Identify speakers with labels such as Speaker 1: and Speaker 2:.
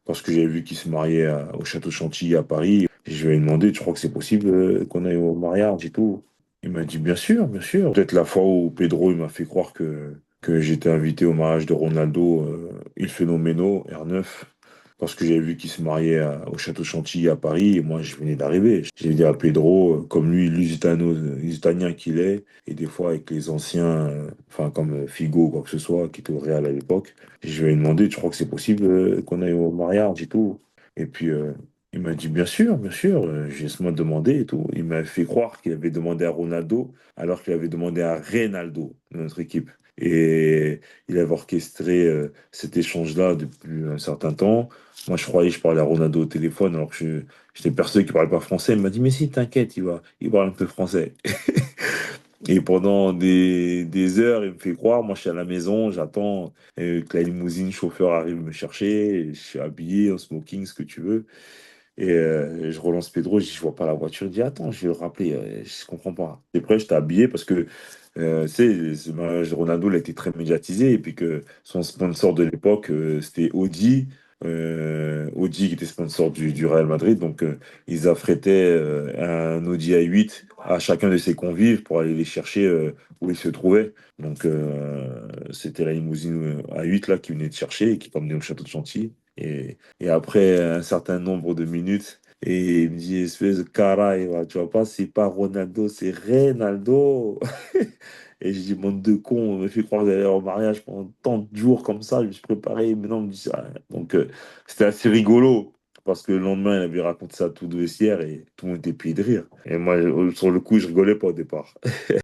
Speaker 1: parce que j'avais vu qu'il se mariait au Château Chantilly à Paris. Je lui ai demandé, tu crois que c'est possible qu'on aille au mariage et tout? Il m'a dit, bien sûr, bien sûr. Peut-être la fois où Pedro il m'a fait croire que j'étais invité au mariage de Ronaldo, Il Fenomeno, R9, parce que j'avais vu qu'il se mariait au Château Chantilly à Paris, et moi je venais d'arriver. J'ai dit à Pedro, comme lui, lusitanien qu'il est, et des fois avec les anciens, enfin comme Figo ou quoi que ce soit, qui était au Real à l'époque, je lui ai demandé, tu crois que c'est possible qu'on aille au mariage et tout? Et puis il m'a dit, bien sûr, j'ai seulement demandé et tout. Il m'a fait croire qu'il avait demandé à Ronaldo, alors qu'il avait demandé à Reynaldo, de notre équipe. Et il avait orchestré cet échange-là depuis un certain temps. Moi, je croyais que je parlais à Ronaldo au téléphone, alors que j'étais persuadé qu'il ne parlait pas français. Il m'a dit, mais si, t'inquiète, il parle un peu français. Et pendant des heures, il me fait croire, moi je suis à la maison, j'attends que la limousine chauffeur arrive me chercher, je suis habillé en smoking, ce que tu veux. Et je relance Pedro, je dis, je vois pas la voiture. Il dit, attends, je vais le rappeler, je comprends pas. Et après, j'étais habillé parce que, tu sais, ce mariage de Ronaldo, il a été très médiatisé. Et puis que son sponsor de l'époque, c'était Audi. Audi qui était sponsor du Real Madrid. Donc, ils affrétaient un Audi A8 à chacun de ses convives pour aller les chercher où ils se trouvaient. Donc, c'était la limousine A8 là qui venait de chercher et qui t'emmenait au château de Chantilly. Et après un certain nombre de minutes, et il me dit, espèce de caraï, va, tu vois pas, c'est pas Ronaldo, c'est Reynaldo. Et je dis, bande de cons, on me fait croire d'aller au mariage pendant tant de jours comme ça, je me suis préparé, maintenant on me dit ça. Donc c'était assez rigolo, parce que le lendemain, il avait raconté ça à tout le vestiaire et tout le monde était plié de rire. Et moi, sur le coup, je rigolais pas au départ.